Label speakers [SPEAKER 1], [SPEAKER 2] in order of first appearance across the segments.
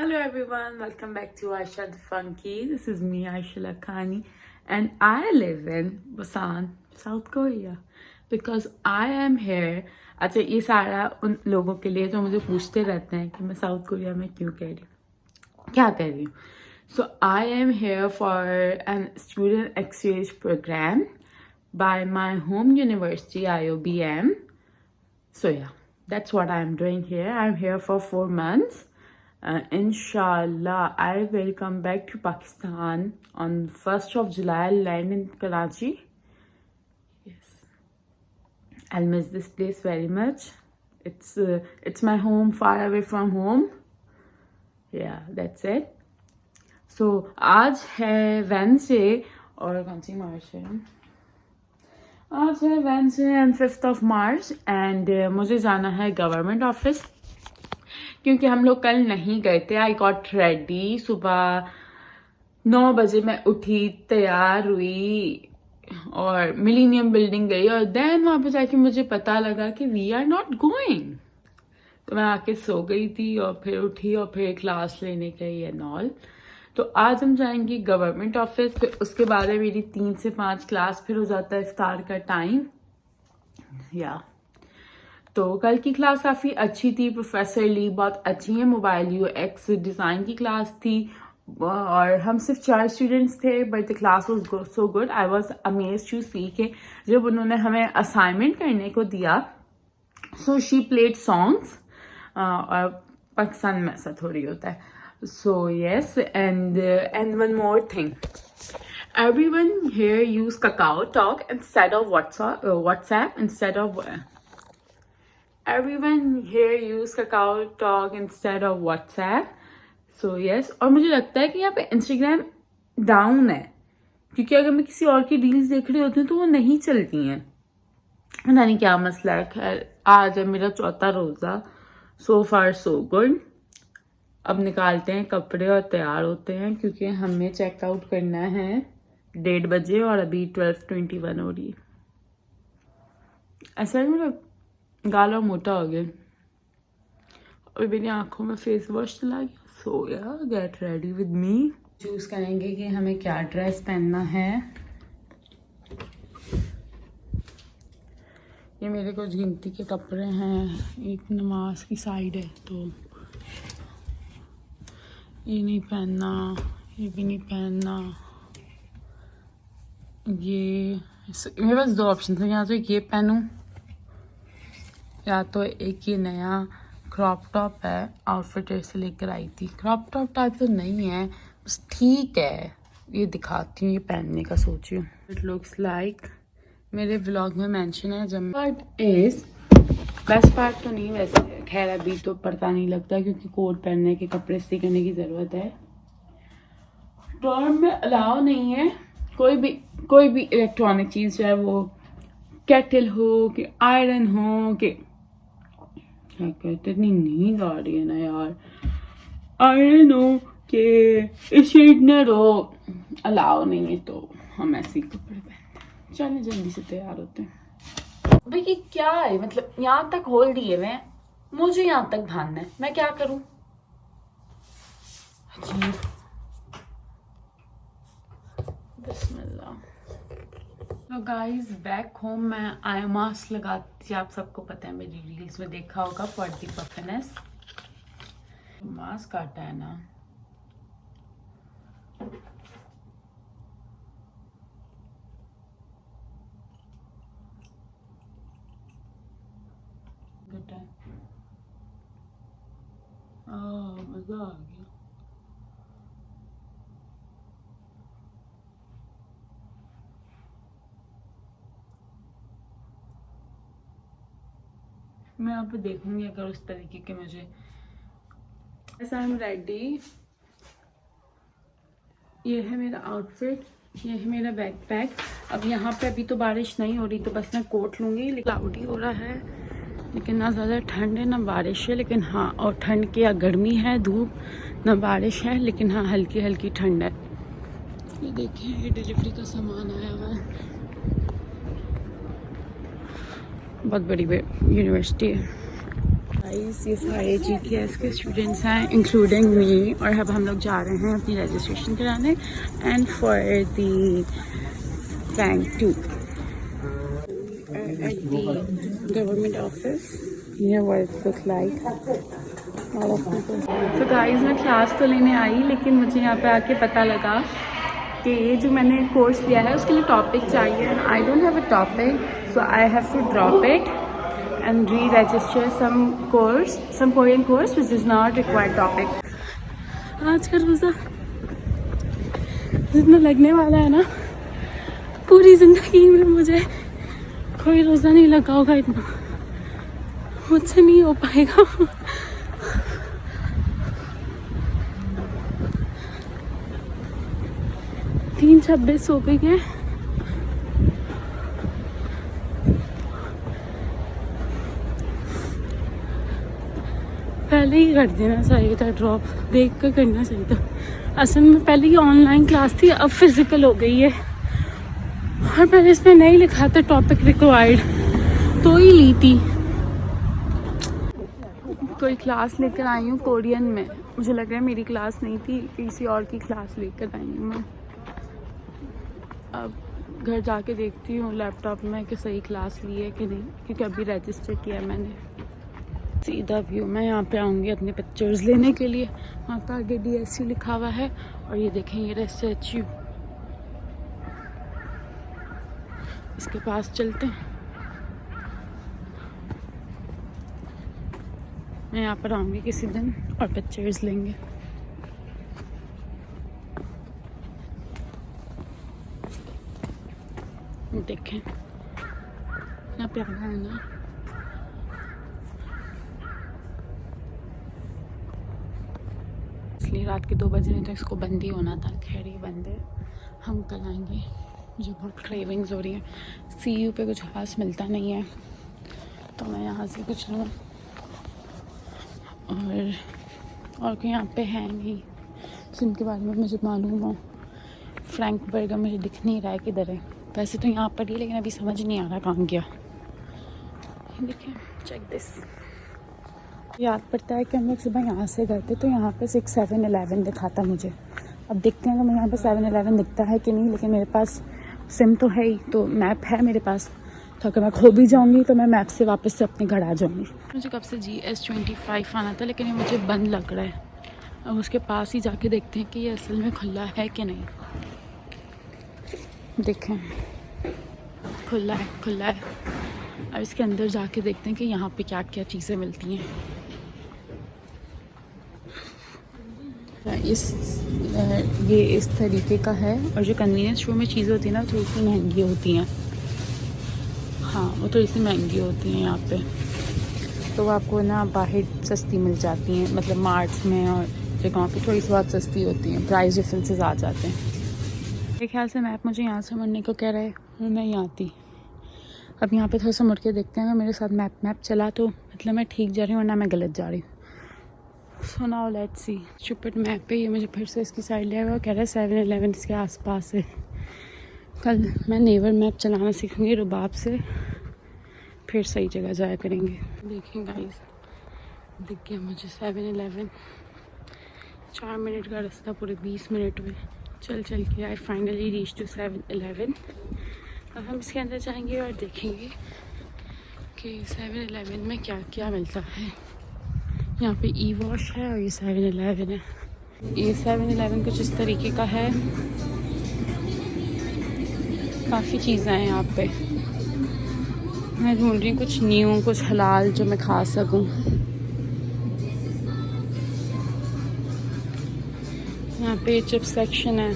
[SPEAKER 1] Hello everyone, welcome back to Aisha the Funky. This is me, Aisha Lakhani, and I live in Busan, South Korea. Because I am here. अच्छा ये सारा उन लोगों के लिए जो मुझे पूछते रहते हैं कि मैं साउथ कोरिया में क्यों कह रही हूँ, क्या कर रही हूँ. So I am here for an student exchange program by my home university, IOBM. So yeah, that's what I'm doing here. I'm here for 4 months. Inshallah, I will come back to Pakistan on 1st of July. I'll land in Karachi. Yes, I'll miss this place very much. It's my home, far away from home. Yeah, that's it. So आज है Wednesday और कौन सी मार्च है? आज है Wednesday and 5th of March and मुझे जाना है गवर्नमेंट ऑफिस क्योंकि हम लोग कल नहीं गए थे. I got ready. सुबह 9 बजे मैं उठी, तैयार हुई और मिलीनियम बिल्डिंग गई और देन वहाँ पे जाके मुझे पता लगा कि वी आर नॉट गोइंग. तो मैं आके सो गई थी और फिर उठी और फिर क्लास लेने गई एंड ऑल. तो आज हम जाएंगे गवर्नमेंट ऑफिस. फिर उसके बाद है मेरी 3 से 5 क्लास. फिर हो जाता है इफ्तार का टाइम. या तो कल की क्लास काफ़ी अच्छी थी. प्रोफेसर ली बहुत अच्छी है. मोबाइल यूएक्स डिज़ाइन की क्लास थी और हम सिर्फ 4 स्टूडेंट्स थे but the class was so good. I was amazed to see के जब उन्होंने हमें असाइनमेंट करने को दिया सो शी प्लेड सॉन्ग्स. और पाकिस्तान में ऐसा थोड़ी होता है. So yes and one more thing. Everyone here use Kakao Talk instead of WhatsApp instead of Everyone here use Kakao Talk instead of WhatsApp. So yes. और मुझे लगता है कि यहाँ पे Instagram डाउन है क्योंकि अगर मैं किसी और की रील्स देख रही होती हूँ तो वो नहीं चलती हैं. पता नहीं क्या मसला है. खैर आज है मेरा 4था रोज़ा. सो फार सो गुड. अब निकालते हैं कपड़े और तैयार होते हैं क्योंकि हमें चेकआउट करना है 1:30 बजे और अभी 12:21 हो रही है. ऐसा है मेरा गाला मोटा हो गया और मेरी आंखों में फेस वॉश चला गया. सो या get ready with me. Choose करेंगे कि हमें क्या ड्रेस पहनना है. ये मेरे कुछ गिनती के कपड़े हैं. एक नमाज की साइड है तो ये नहीं पहनना, ये भी नहीं पहनना. ये मेरे पास 2 ऑप्शन थे. या तो ये पहनूं या तो एक ये नया क्रॉप टॉप है. आउटफिट से लेकर आई थी. क्रॉप टॉप टाइप तो नहीं है, बस ठीक है. ये दिखाती हूँ, ये पहनने का सोच रही हूँ. इट लुक्स लाइक मेरे व्लॉग में मेंशन है. जब पार्ट इज बेस्ट पार्ट तो नहीं वैसे. खैर अभी तो पता नहीं लगता क्योंकि कोट पहनने के कपड़े इस्त्री करने की ज़रूरत है. डॉर्म में अलाउ नहीं है कोई भी इलेक्ट्रॉनिक चीज़, चाहे वो केटल हो कि आयरन हो कि क्या कहते. इतनी नींद आ रही है ना यार. आयरन हो कि स्ट्रेटनर हो, अलाउ नहीं है तो हम ऐसे ही कपड़े पहनते हैं. चलिए जल्दी से तैयार होते हैं. भाई ये क्या है, मतलब यहाँ तक होल दिए हुए हैं, मुझे यहाँ तक भागना है. मैं क्या करूं. अजीब. बिस्मिल्लाह. तो गाइस बैक होम मैं आई मास्क लगाती. आप सबको पता है, मेरी रील्स में देखा होगा फॉर द पफनेस. मास्क आता है ना. Good time. मजा आ गया. मैं यहाँ पे देखूंगी अगर उस तरीके के मुझे. ऐसा आई एम रेडी. ये है मेरा आउटफिट, ये है मेरा बैकपैक. अब यहाँ पे अभी तो बारिश नहीं हो रही तो बस मैं कोट लूँगी. क्लाउडी हो रहा है लेकिन ना ज़्यादा ठंड है ना बारिश है. लेकिन हाँ, और ठंड की या गर्मी है, धूप ना बारिश है, लेकिन हाँ हल्की हल्की ठंड है. ये देखिए ये डिलीवरी का सामान आया हुआ है. बहुत बड़ी यूनिवर्सिटी है. गाइस, ये सारे GKS के स्टूडेंट्स हैं इंक्लूडिंग मी, और अब हम लोग जा रहे हैं अपनी रजिस्ट्रेशन कराने and for the rank 2 at the government office. Yeah, what it looks like. All of people. So guys, मैं क्लास तो लेने आई, लेकिन मुझे यहाँ पे आके पता लगा कि ये जो मैंने कोर्स लिया है उसके लिए टॉपिक चाहिए, and I don't have a topic, so I have to drop it and re-register some Korean course which is not required topic. आज का रोज़ा जितना लगने वाला है ना, पूरी ज़िंदगी में मुझे कोई रोज़ा नहीं लगा होगा इतना, मुझसे नहीं हो पाएगा। 3:26 हो गई है। पहले ही कर देना चाहिए था, ड्रॉप देख कर करना चाहिए था। असल में पहले ही ऑनलाइन क्लास थी, अब फिजिकल हो गई है, और पहले इसमें नहीं लिखा था टॉपिक रिक्वायर्ड, तो ही ली थी। कोई क्लास लेकर आई हूँ कोरियन में, मुझे लग रहा है मेरी क्लास नहीं थी, किसी और की क्लास लेकर आई हूँ मैं। अब घर जाके देखती हूँ लैपटॉप में कि सही क्लास ली है कि नहीं, क्योंकि अभी रजिस्टर किया मैंने। सीधा व्यू, मैं यहाँ पे आऊँगी अपने पिक्चर्स लेने के लिए। वहाँ पर आगे DSU लिखा हुआ है, और ये देखें ये रहा स्टैच्यू, इसके पास चलते हैं। मैं यहाँ पर आऊँगी किसी दिन और पिक्चर्स लेंगे। देखें यहाँ पे आना है ना, इसलिए रात के 2 बजे, नहीं तो इसको बंद ही होना था। खैर ये बंद है, हम कल आएंगे। मुझे बहुत क्रेविंग्स हो रही है। CU पे कुछ खास मिलता नहीं है, तो मैं यहाँ से कुछ लूँ, और कोई यहाँ पे है नहीं जिनके बारे में मुझे मालूम हो। फ्रैंक बर्गर मुझे दिख नहीं रहा है किधर है, वैसे तो यहाँ पर ही, लेकिन अभी समझ नहीं आ रहा कहाँ गया। देखिए, चेक दिस। याद पड़ता है कि हम लोग सुबह यहाँ से गए थे, तो यहाँ पे 6-7-11 दिखा था मुझे। अब देखते हैं कि मुझे यहाँ पे 7-11 दिखता है कि नहीं, लेकिन मेरे पास सिम तो है ही, तो मैप है मेरे पास, तो अगर मैं खो भी जाऊँगी तो मैं मैप से वापस से अपने घर आ जाऊँगी। मुझे कब से GS25 आना था, लेकिन ये मुझे बंद लग रहा है। अब उसके पास ही जाके देखते हैं कि ये असल में खुला है कि नहीं। देखें, खुला है। अब इसके अंदर जाके देखते हैं कि यहाँ पे क्या क्या चीज़ें मिलती हैं। ये इस तरीके का है, और जो कन्वीनियंस स्टोर में चीज़ें होती हैं ना, थोड़ी सी महंगी होती हैं। हाँ, वो थोड़ी सी महंगी होती हैं यहाँ पे, तो आपको ना बाहर सस्ती मिल जाती हैं, मतलब मार्ट्स में और जगहों पे थोड़ी सी बहुत सस्ती होती हैं, प्राइस डिफरेंसेस आ जाते हैं। मेरे ख्याल से मैप मुझे यहाँ से मुड़ने को कह रहा है, और मैं यहाँ आती। अब यहाँ पे थोड़ा सा मुड़ के देखते हैं, मेरे साथ मैप चला तो मतलब मैं ठीक जा रही हूँ, वरना मैं गलत जा रही हूँ। So now let's see. Stupid map पे ये मुझे फिर से इसकी साइड ले आया, कह रहा है 7-11 इसके आसपास है। कल मैं नेवर मैप चलाना सीखूँगी रुबाब से, फिर सही जगह जाया करेंगे। देखिए गाइस, दिख गया मुझे 7-11। 4 मिनट का रास्ता पूरे 20 मिनट में चल के आई फाइनली रीच टू 7-11। अब हम इसके अंदर जाएंगे और देखेंगे कि 7-11 में क्या क्या मिलता है। यहाँ पे E-वॉश है, और ये 7-11 है। ये 7-11 कुछ इस तरीके का है, काफ़ी चीज़ें हैं यहाँ पे। मैं ढूंढ रही हूँ कुछ न्यू, कुछ हलाल जो मैं खा सकूँ। यहाँ पे चिप्स सेक्शन है।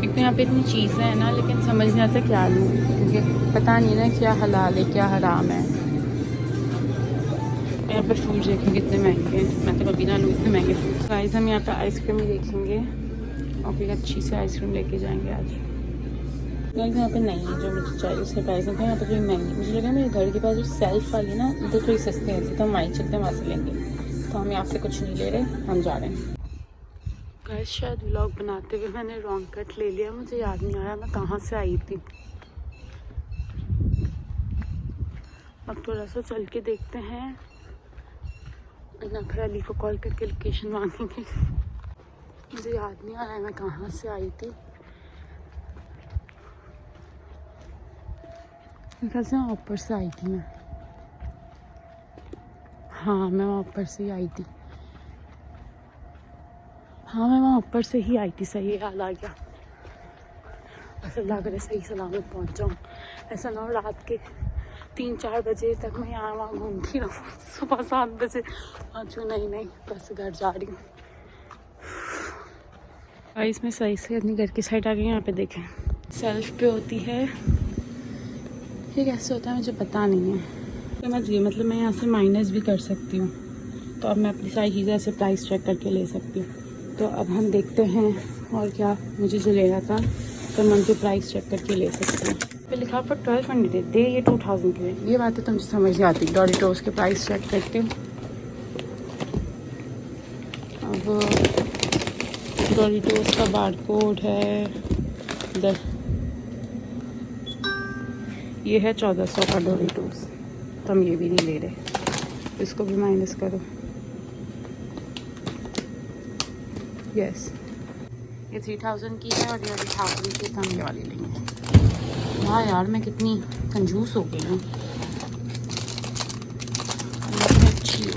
[SPEAKER 1] एक तो यहाँ पे इतनी चीज़ें हैं ना, लेकिन समझ नहीं आता क्या लूँ, क्योंकि पता नहीं ना क्या हलाल है क्या हराम है। यहाँ पर फ्रूट देखेंगे कितने महंगे हैं, मैं तो कभी ना लूँ इतने महंगे फ्रूट। गाइस, हम यहाँ पे आइसक्रीम ही देखेंगे और फिर अच्छी सी आइसक्रीम लेके जाएंगे आज। गाइस, यहाँ पे नहीं है जो मुझे चाहिए उसके प्राइस में, यहाँ पर थोड़ी महंगी। मुझे लगा मेरे घर के पास जो सेल्फ वाली ना, तो थोड़ी सस्ती होती, तो हम वहीं चलते हैं, वहाँ से लेंगे। तो हम यहाँ से कुछ नहीं ले रहे, हम जा रहे हैं। गाइस, शायद व्लॉग बनाते हुए मैंने रॉन्ग कट ले लिया, मुझे याद नहीं आ रहा मैं कहाँ से आई थी। अब थोड़ा सा चल के देखते हैं, नखरा अली को कॉल करके लोकेशन मांगेंगे। मुझे याद नहीं आ रहा है मैं कहाँ से आई थी। मेरे से ऊपर से आई थी मैं। हाँ मैं वहाँ ऊपर से ही आई थी। हाँ मैं वहाँ ऊपर से ही आई थी, सही याद आ गया। बस अल्लाह करे सही सलामत पहुँच जाऊँ। ऐसा ना हो रात के 3-4 बजे तक मैं यहाँ वहाँ घूमती रहूँ, सुबह 7 बजे पहुँचूँ। नहीं बस घर जा रही हूँ। इसमें सही से अपनी घर की साइड आ गई। यहाँ पे देखें सेल्फ पे होती है, ये कैसे होता है मुझे पता नहीं है। समझिए मतलब मैं यहाँ से माइनस भी कर सकती हूँ, तो अब मैं अपनी सारी चीज़ें ऐसे प्राइस चेक करके ले सकती हूँ। तो अब हम देखते हैं और क्या मुझे जो लेना था तो मैं उनकी प्राइस चेक करके ले सकती हूँ। पे लिखा पर 1200 दे, ये 2000 के। ये बातें तो मुझे समझ नहीं आती। डोरिटोस के प्राइस चेक करती हूँ। अब डोरिटोस का बारकोड है इधर, ये है 1400 का डोरिटोस। तो हम ये भी नहीं ले रहे, इसको भी माइनस करो। यस ये 3000 की है और ये 1000 की, तो हम ये वाली लेंगे। हाँ यार मैं कितनी कंजूस हो गई हूँ। अच्छी है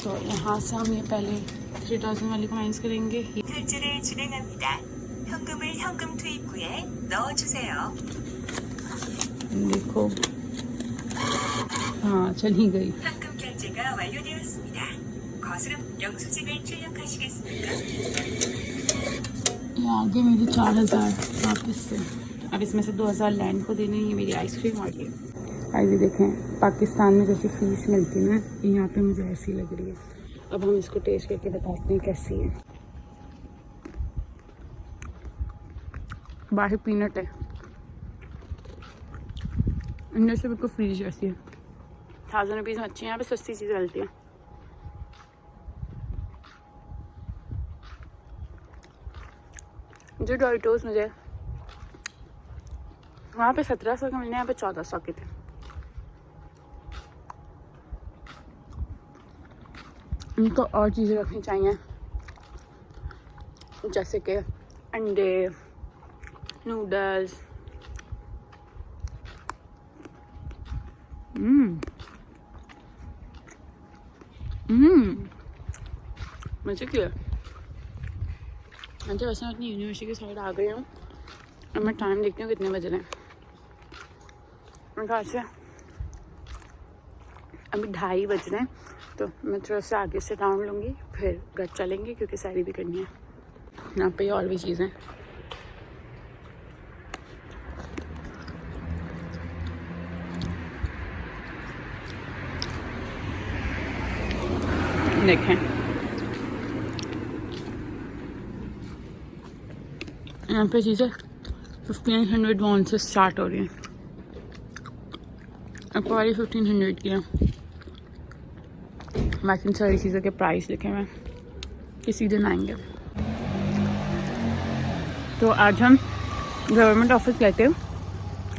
[SPEAKER 1] तो यहाँ से हम ये पहले 3000 वाली को माइनस करेंगे।
[SPEAKER 2] 결제를 진행합니다. 현금을 현금 투입구에 넣어주세요.
[SPEAKER 1] देखो हाँ चली गई।
[SPEAKER 2] 현금 결제가 완료되었습니다. 거스름 영수증을 출력하시겠습니까?
[SPEAKER 1] ये आगे मेरे 4000 वापस से। अब इसमें से 2000 लैंड को देने, ये मेरी आइसक्रीम आ गई। आइए देखें पाकिस्तान में जैसी फीस मिलती है ना, यहाँ पे मुझे ऐसी लग रही है। अब हम इसको टेस्ट करके बताते हैं कैसी है। बाहर पीनट है, अंदर से बिल्कुल फ्रीज जैसी है। 1000 रुपीज़ में अच्छी है, यहाँ पे सस्ती चीज़ें मिलती हैं। जो डोरिटोस मुझे वहाँ पे 1700 के मिलने, यहाँ पे 1400 के थे। इनको और चीज़ें रखनी चाहिए जैसे कि अंडे, नूडल्स। मज़े किया। अच्छा वैसे मैं अपनी यूनिवर्सिटी की साइड आ गई हूँ। अब मैं टाइम देखती हूँ कितने बज रहे हैं। मेरे ख्याल से अभी 2:30 बज रहे हैं, तो मैं थोड़ा सा आगे से राउंड लूँगी, फिर घर चलेंगे क्योंकि सैरी भी करनी है। यहाँ पे और भी चीज़ें देखें। यहाँ पे चीज़ें 1500 वॉन से स्टार्ट हो रही हैं। आपको वाली 1500 की है। बाकी सारी चीज़ों के प्राइस लिखे हुए किसी दिन आएंगे। तो आज हम गवर्नमेंट ऑफिस गए थे और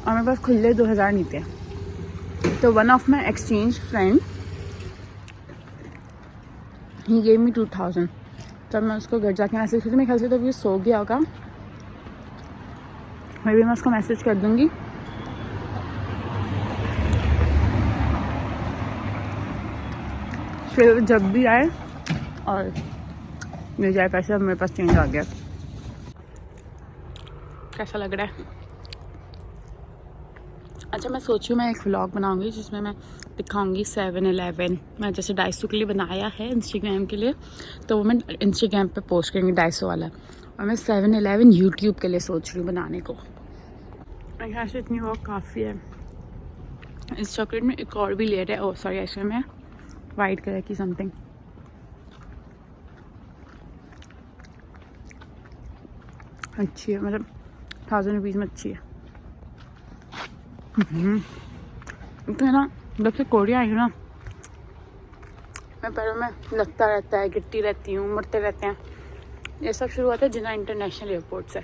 [SPEAKER 1] मेरे पास खुले 2000 नहीं थे। तो one of my exchange friend he gave me 2000। तब मैं उसको घर जाके मैसेज करती, मेरे ख्याल से तब ये सो गया होगा। मैं भी उसको मैसेज कर दूँगी। फिर जब भी आए और मिल जाए पैसे। अब मेरे पास चेंज आ गया। कैसा लग रहा है? अच्छा मैं सोच रही हूँ मैं एक व्लॉग बनाऊँगी जिसमें मैं दिखाऊँगी 7-Eleven। मैं जैसे 250 के लिए बनाया है इंस्टाग्राम के लिए, तो वो मैं इंस्टाग्राम पे पोस्ट करेंगी 250 वाला। और मैं 7-Eleven यूट्यूब के लिए सोच रही हूँ बनाने को। मेरे ख्याल से इतनी वो काफ़ी है। इस चॉकलेट में एक और भी लेयर है। ओह सॉरी, आइसक्रीम है वाइट कलर की समथिंग। अच्छी है, मतलब 1000 रुपीज़ में अच्छी है। तो है ना, जब से कोरिया आई हूँ ना, मैं पैरों में लगता रहता है, गिरती रहती हूँ, मरते रहते हैं। ये सब शुरू हुआ था जिन्ना इंटरनेशनल एयरपोर्ट से।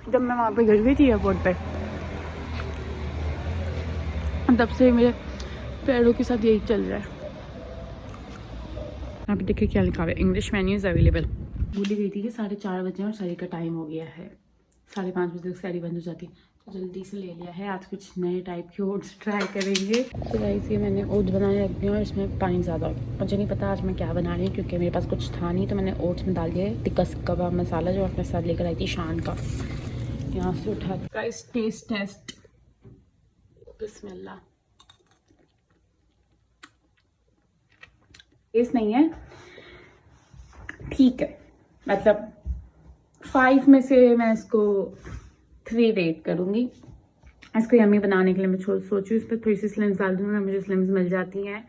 [SPEAKER 1] जब मैं वहाँ पे गई हुई थी एयरपोर्ट पे, तब से मेरे पैरों के साथ यही चल रहा है। यहाँ पे देखिए क्या लिखा हुआ है, इंग्लिश मेन्यू इज़ अवेलेबल। भूल ही गई थी कि 4:30 बजे और साड़ी का टाइम हो गया है, 5:30 बजे तक साड़ी बंद हो जाती है, तो जल्दी से ले लिया है। आज कुछ नए टाइप के ओट्स ट्राई करेंगे। तो गाइस ये मैंने ओट्स बनाने रख दिए और इसमें पानी ज़्यादा, मुझे नहीं पता आज मैं क्या बना रही हूँ क्योंकि मेरे पास कुछ था नहीं, तो मैंने ओट्स में डाल दिया टिक्का कबाब मसाला जो अपने साथ लेकर आई थी शान का, यहाँ से उठा। गाइस टेस्ट बिस्मिल्लाह। टेस्ट नहीं है, ठीक है, मतलब 5 में से मैं इसको 3 रेट करूँगी। इसको यम्मी बनाने के लिए मैं सोच रही हूँ इस पर थोड़ी सी स्लिम्स डाल दूँगी, मुझे स्लिम्स मिल जाती हैं,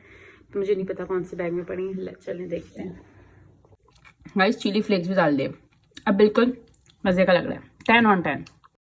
[SPEAKER 1] तो मुझे नहीं पता कौन से बैग में पड़ी हैं। चलें देखते हैं। गाइस चिली फ्लेक्स भी डाल दिए, अब बिल्कुल मज़े का लग रहा है, 10 on 10।